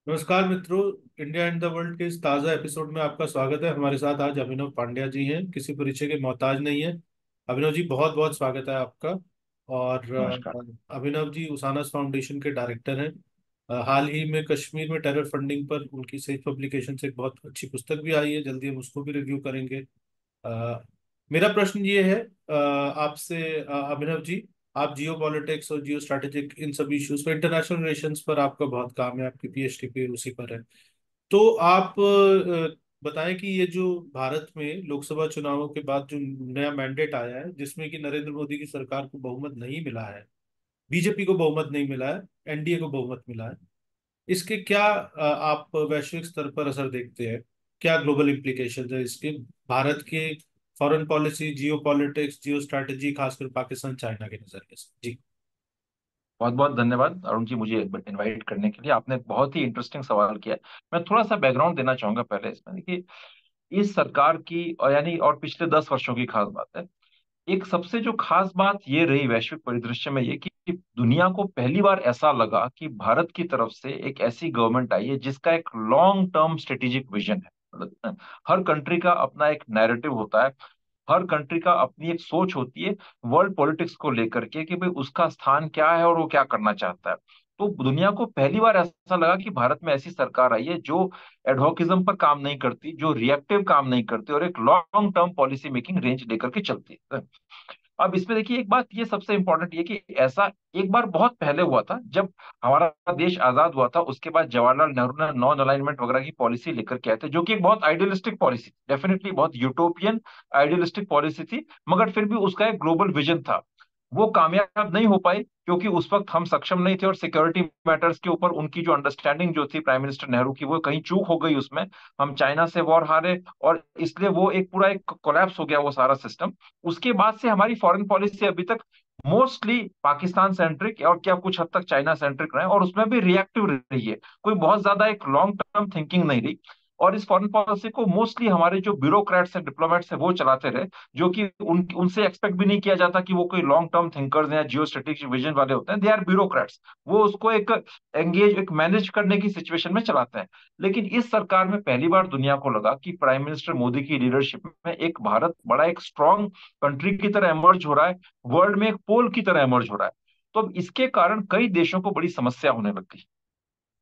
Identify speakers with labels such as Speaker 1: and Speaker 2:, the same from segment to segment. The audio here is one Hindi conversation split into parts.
Speaker 1: नमस्कार मित्रों। इंडिया एंड द वर्ल्ड के इस ताज़ा एपिसोड में आपका स्वागत है। हमारे साथ आज अभिनव पांड्या जी हैं, किसी परिचय के मोहताज नहीं है। अभिनव जी, बहुत बहुत स्वागत है आपका। और
Speaker 2: नमस्कार।
Speaker 1: अभिनव जी उसानस फाउंडेशन के डायरेक्टर हैं। हाल ही में कश्मीर में टेरर फंडिंग पर उनकी सेज पब्लिकेशन से एक बहुत अच्छी पुस्तक भी आई है, जल्दी हम उसको भी रिव्यू करेंगे। अ, मेरा प्रश्न ये है आपसे, अभिनव जी, आप जियो पॉलिटिक्स और जियो स्ट्रैटेजिक इन सब इश्यूज पर, इंटरनेशनल रिलेशंस पर आपका बहुत काम है, आपकी पीएचडी पे उसी पर है। तो आप बताएं कि ये जो भारत में लोकसभा चुनावों के बाद जो नया मैंडेट आया है, जिसमें कि नरेंद्र मोदी की सरकार को बहुमत नहीं मिला है, बीजेपी को बहुमत नहीं मिला है, एनडीए को बहुमत मिला है, इसके क्या आप वैश्विक स्तर पर असर देखते हैं? क्या ग्लोबल इम्प्लीकेशंस है इसके, भारत के फॉरेन पॉलिसी, जियो पॉलिटिक्स, जियो स्ट्रैटेजी, खासकर पाकिस्तान चाइना के नजरिए से? जी।
Speaker 2: बहुत बहुत धन्यवाद अरुण जी, मुझे इनवाइट करने के लिए। आपने बहुत ही इंटरेस्टिंग सवाल किया है। मैं थोड़ा सा बैकग्राउंड देना चाहूंगा पहले इसमें। देखिए, इस सरकार की और पिछले 10 वर्षों की खास बात है। एक सबसे जो खास बात ये रही वैश्विक परिदृश्य में, ये कि दुनिया को पहली बार ऐसा लगा कि भारत की तरफ से एक ऐसी गवर्नमेंट आई है जिसका एक लॉन्ग टर्म स्ट्रेटेजिक विजन है। मतलब हर कंट्री का अपना एक नैरेटिव होता है। हर कंट्री का अपनी एक सोच होती है वर्ल्ड पॉलिटिक्स को लेकर के, कि भाई उसका स्थान क्या है और वो क्या करना चाहता है। तो दुनिया को पहली बार ऐसा लगा कि भारत में ऐसी सरकार आई है जो एडहोकिज्म पर काम नहीं करती, जो रिएक्टिव काम नहीं करती, और एक long term policy making range लेकर के चलती है। अब इसमें देखिए, एक बात ये सबसे इंपॉर्टेंट ये कि ऐसा एक बार बहुत पहले हुआ था, जब हमारा देश आजाद हुआ था। उसके बाद जवाहरलाल नेहरू ने नॉन अलाइनमेंट वगैरह की पॉलिसी लेकर के आए थे, जो कि एक बहुत आइडियलिस्टिक पॉलिसी, डेफिनेटली बहुत यूटोपियन आइडियलिस्टिक पॉलिसी थी। मगर फिर भी उसका एक ग्लोबल विजन था। वो कामयाब नहीं हो पाई क्योंकि उस वक्त हम सक्षम नहीं थे, और सिक्योरिटी मैटर्स के ऊपर उनकी जो अंडरस्टैंडिंग जो थी प्राइम मिनिस्टर नेहरू की, वो कहीं चूक हो गई उसमें। हम चाइना से वॉर हारे, और इसलिए वो एक पूरा एक कोलैप्स हो गया वो सारा सिस्टम। उसके बाद से हमारी फॉरेन पॉलिसी अभी तक मोस्टली पाकिस्तान सेंट्रिक और क्या कुछ हद तक चाइना सेंट्रिक रहे, और उसमें भी रिएक्टिव रही है। कोई बहुत ज्यादा एक लॉन्ग टर्म थिंकिंग नहीं रही। और इस फॉरेन पॉलिसी को मोस्टली हमारे जो ब्यूरोक्रेट्स हैं, डिप्लोमेट्स हैं, वो चलाते रहे। जो कि उनसे एक्सपेक्ट भी नहीं किया जाता कि वो कोई लॉन्ग टर्म थिंकर्स हैं या जियो स्ट्रेटेजिक विजन वाले होते हैं। They are bureaucrats. वो उसको एक मैनेज करने की सिचुएशन में चलाते हैं। लेकिन इस सरकार में पहली बार दुनिया को लगा कि प्राइम मिनिस्टर मोदी की लीडरशिप में एक भारत बड़ा एक स्ट्रांग कंट्री की तरह इमर्ज हो रहा है, वर्ल्ड में एक पोल की तरह इमर्ज हो रहा है। तो अब इसके कारण कई देशों को बड़ी समस्या होने लग गई।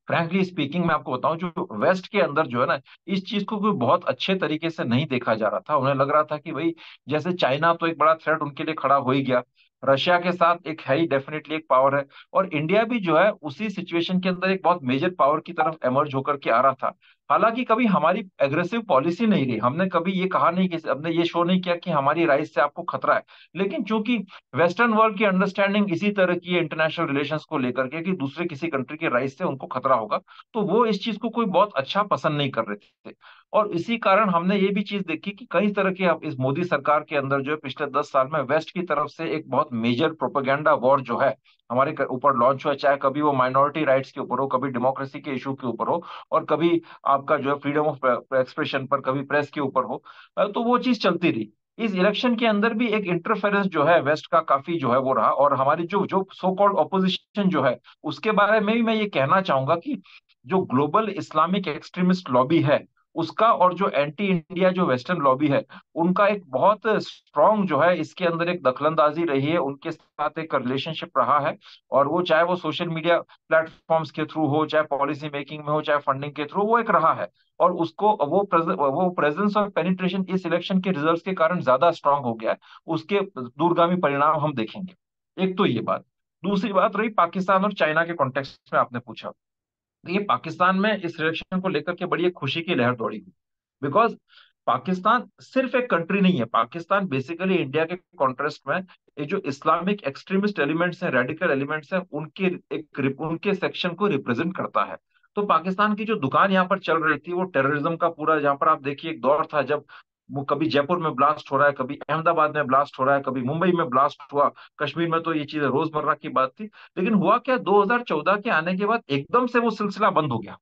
Speaker 2: फ्रैंकली स्पीकिंग, मैं आपको बताऊं, जो वेस्ट के अंदर जो है ना, इस चीज को कोई बहुत अच्छे तरीके से नहीं देखा जा रहा था। उन्हें लग रहा था कि भाई, जैसे चाइना तो एक बड़ा थ्रेट उनके लिए खड़ा हो ही गया, रशिया के साथ एक है ही, डेफिनेटली एक पावर है, और इंडिया भी जो है उसी सिचुएशन के अंदर एक बहुत मेजर पावर की तरफ इमर्ज होकर के आ रहा था। हालांकि कभी हमारी एग्रेसिव पॉलिसी नहीं रही, हमने कभी ये कहा नहीं, कि हमने ये शो नहीं किया कि हमारी राइट से आपको खतरा है। लेकिन चूंकि वेस्टर्न वर्ल्ड की अंडरस्टैंडिंग इसी तरह की है इंटरनेशनल रिलेशंस को लेकर के, कि दूसरे किसी कंट्री के राइट से उनको खतरा होगा, तो वो इस चीज को कोई बहुत अच्छा पसंद नहीं कर रहे थे। और इसी कारण हमने ये भी चीज देखी कि कई तरह के अब इस मोदी सरकार के अंदर जो है पिछले 10 साल में वेस्ट की तरफ से एक बहुत मेजर प्रोपेगेंडा वॉर जो है हमारे ऊपर लॉन्च हुआ है। चाहे कभी वो माइनॉरिटी राइट्स के ऊपर हो, कभी डेमोक्रेसी के इशू के ऊपर हो, और कभी आपका जो है फ्रीडम ऑफ एक्सप्रेशन पर, कभी प्रेस के ऊपर हो। तो वो चीज चलती रही। इस इलेक्शन के अंदर भी एक इंटरफेरेंस जो है वेस्ट का काफी जो है वो रहा, और हमारी जो जो सो कॉल्ड ऑपोजिशन जो है, उसके बारे में भी मैं ये कहना चाहूंगा कि जो ग्लोबल इस्लामिक एक्सट्रीमिस्ट लॉबी है उसका, और जो एंटी इंडिया जो वेस्टर्न लॉबी है, उनका एक बहुत स्ट्रांग जो है इसके अंदर एक दखलंदाजी रही है, उनके साथ एक रिलेशनशिप रहा है। और वो चाहे वो सोशल मीडिया प्लेटफॉर्म्स के थ्रू हो, चाहे पॉलिसी मेकिंग में हो, चाहे फंडिंग के थ्रू, वो एक रहा है। और उसको वो प्रेजेंस और पेनिट्रेशन इस इलेक्शन के रिजल्ट्स के कारण ज्यादा स्ट्रांग हो गया है। उसके दूरगामी परिणाम हम देखेंगे। एक तो ये बात। दूसरी बात रही पाकिस्तान और चाइना के कॉन्टेक्स्ट में, आपने पूछा। ये पाकिस्तान में इस इलेक्शन को लेकर के बड़ी एक खुशी की लहर दौड़ी हुई। बिकॉज पाकिस्तान सिर्फ एक कंट्री नहीं है, पाकिस्तान बेसिकली इंडिया के कॉन्ट्रास्ट में ये जो इस्लामिक एक्सट्रीमिस्ट एलिमेंट्स हैं, रेडिकल एलिमेंट्स हैं, उनके सेक्शन को रिप्रेजेंट करता है। तो पाकिस्तान की जो दुकान यहाँ पर चल रही थी, वो टेररिज्म का पूरा, जहां पर आप देखिए एक दौर था जब वो कभी जयपुर में ब्लास्ट हो रहा है, कभी अहमदाबाद में ब्लास्ट हो रहा है, कभी मुंबई में ब्लास्ट हुआ, कश्मीर में तो ये चीजें रोजमर्रा की बात थी। लेकिन हुआ क्या, 2014 के आने के बाद एकदम से वो सिलसिला बंद हो गया,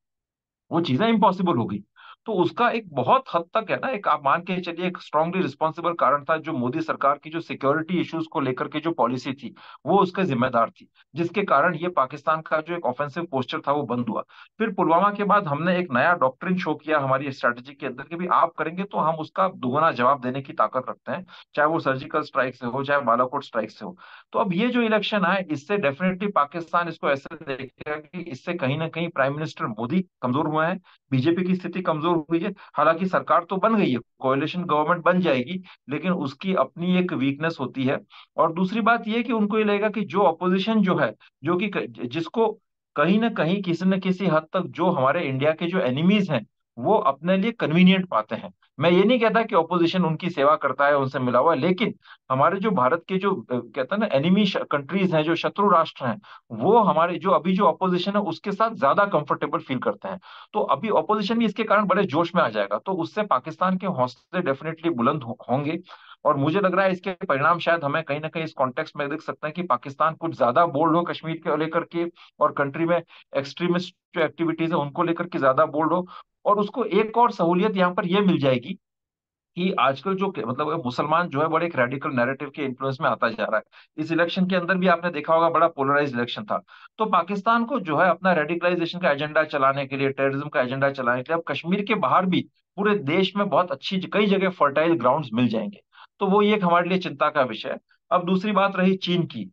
Speaker 2: वो चीजें इम्पॉसिबल हो गई। तो उसका एक बहुत हद तक है ना, एक आप मान के चलिए एक स्ट्रांगली रिस्पॉन्सिबल कारण था जो मोदी सरकार की जो सिक्योरिटी इश्यूज को लेकर के जो पॉलिसी थी, वो उसका जिम्मेदार थी, जिसके कारण ये पाकिस्तान का जो एक ऑफेंसिव पोस्चर था वो बंद हुआ। फिर पुलवामा के बाद हमने एक नया डॉक्ट्रिन शो किया हमारी स्ट्रैटेजी के अंदर कि भी आप करेंगे तो हम उसका दुगना जवाब देने की ताकत रखते हैं, चाहे वो सर्जिकल स्ट्राइक से हो चाहे बालाकोट स्ट्राइक से हो। तो अब ये जो इलेक्शन आए, इससे डेफिनेटली पाकिस्तान इसको ऐसे देखेगा कि इससे कहीं ना कहीं प्राइम मिनिस्टर मोदी कमजोर हुए हैं, बीजेपी की स्थिति कमजोर हुई है। हालांकि सरकार तो बन गई है, कोalition गवर्नमेंट बन जाएगी, लेकिन उसकी अपनी एक वीकनेस होती है। और दूसरी बात यह कि उनको ये लगेगा कि जो अपोजिशन जो है, जो कि जिसको कहीं ना कहीं किसी न किसी हद तक जो हमारे इंडिया के जो एनिमीज हैं वो अपने लिए कन्वीनियंट पाते हैं। मैं ये नहीं कहता कि ऑपोजिशन उनकी सेवा करता है, उनसे मिला हुआ है, लेकिन हमारे जो भारत के जो कहते हैं ना एनिमी कंट्रीज हैं, जो शत्रु राष्ट्र हैं, वो हमारे जो अभी जो अपोजिशन है उसके साथ ज्यादा कंफर्टेबल फील करते हैं। तो अभी ऑपोजिशन भी इसके कारण बड़े जोश में आ जाएगा, तो उससे पाकिस्तान के हौसले डेफिनेटली बुलंद होंगे। और मुझे लग रहा है इसके परिणाम शायद हमें कहीं ना कहीं इस कॉन्टेक्स्ट में देख सकते हैं कि पाकिस्तान कुछ ज्यादा बोल्ड हो कश्मीर के लेकर के, और कंट्री में एक्सट्रीमिस्ट जो एक्टिविटीज है उनको लेकर के ज्यादा बोल्ड हो। और उसको एक और सहूलियत यहाँ पर यह मिल जाएगी कि आजकल जो मतलब मुसलमान जो है बड़े एक रेडिकल नैरेटिव के इन्फ्लुएंस में आता जा रहा है। इस इलेक्शन के अंदर भी आपने देखा होगा बड़ा पोलराइज इलेक्शन था। तो पाकिस्तान को जो है अपना रेडिकलाइजेशन का एजेंडा चलाने के लिए, टेररिज्म का एजेंडा चलाने के लिए अब कश्मीर के बाहर भी पूरे देश में बहुत अच्छी कई जगह फर्टाइल ग्राउंड्स मिल जाएंगे। तो वो ये एक हमारे लिए चिंता का विषय है। अब दूसरी बात रही चीन की।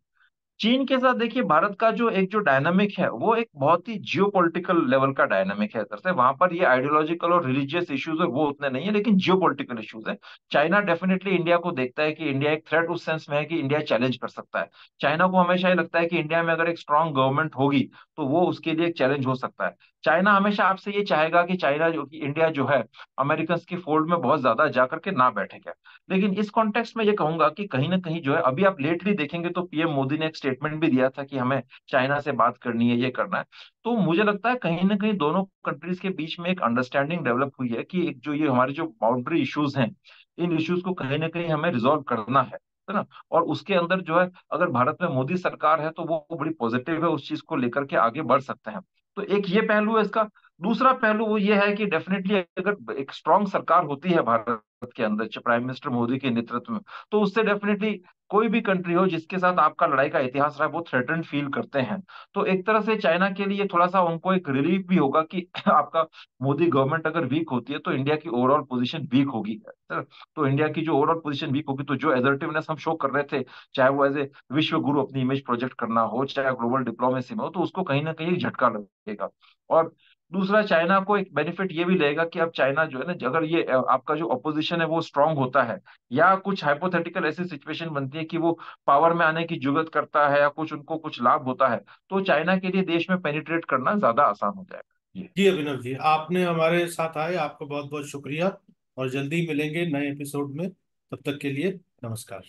Speaker 2: चीन के साथ देखिए भारत का जो एक जो डायनामिक है वो एक बहुत ही जियोपॉलिटिकल लेवल का डायनामिक है। दरअसल वहां पर ये आइडियोलॉजिकल और रिलीजियस इश्यूज है वो उतने नहीं है, लेकिन जियोपॉलिटिकल इश्यूज है। चाइना डेफिनेटली इंडिया को देखता है कि इंडिया एक थ्रेट उस सेंस में है कि इंडिया चैलेंज कर सकता है। चाइना को हमेशा ये लगता है कि इंडिया में अगर एक स्ट्रांग गवर्नमेंट होगी तो वो उसके लिए एक चैलेंज हो सकता है। चाइना हमेशा आपसे ये चाहेगा कि चाइना जो कि इंडिया जो है अमेरिकन की फोल्ड में बहुत ज्यादा जाकर के ना बैठेगा। लेकिन इस कॉन्टेक्स्ट में ये कहूंगा कि कहीं ना कहीं जो है अभी आप लेटली देखेंगे तो पीएम मोदी ने एक स्टेटमेंट भी दिया था कि हमें चाइना से बात करनी है, ये करना है। तो मुझे लगता है कहीं ना कहीं दोनों कंट्रीज के बीच में एक अंडरस्टैंडिंग डेवलप हुई है कि एक जो ये हमारे जो बाउंड्री इश्यूज हैं, इन इश्यूज को कहीं ना कहीं हमें रिजॉल्व करना है ना। और उसके अंदर जो है अगर भारत में मोदी सरकार है तो वो बड़ी पॉजिटिव है, उस चीज को लेकर के आगे बढ़ सकते हैं। तो एक ये पहलू है इसका। दूसरा पहलू वो ये है कि डेफिनेटली अगर एक स्ट्रांग सरकार होती है भारत के अंदर प्राइम मिनिस्टर मोदी के नेतृत्व में, तो उससे डेफिनेटली कोई भी कंट्री हो जिसके साथ आपका लड़ाई का इतिहास रहा है वो थ्रेटन फील करते हैं। तो एक तरह से चाइना के लिए थोड़ा सा उनको एक रिलीफ भी होगा कि आपका मोदी गवर्नमेंट अगर वीक होती है तो इंडिया की ओवरऑल पोजीशन वीक होगी। तो इंडिया की जो ओवरऑल पोजीशन वीक होगी तो जो एजर्टिवनेस हम शो कर रहे थे, चाहे वो एज ए विश्व गुरु अपनी इमेज प्रोजेक्ट करना हो चाहे ग्लोबल डिप्लोमेसी में हो, तो उसको कहीं ना कहीं एक झटका लगेगा। और दूसरा चाइना को एक बेनिफिट ये भी लगेगा कि अब चाइना जो है ना, अगर ये आपका जो अपोजिशन है वो स्ट्रांग होता है या कुछ हाइपोथेटिकल ऐसी सिचुएशन बनती है कि वो पावर में आने की जुगत करता है या कुछ उनको कुछ लाभ होता है, तो चाइना के लिए देश में पेनिट्रेट करना ज्यादा आसान हो जाएगा। ये
Speaker 1: जी अभिनव जी, आपने हमारे साथ आए, आपका बहुत बहुत शुक्रिया। और जल्दी मिलेंगे नए एपिसोड में। तब तक के लिए नमस्कार।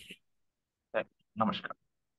Speaker 2: है। नमस्कार।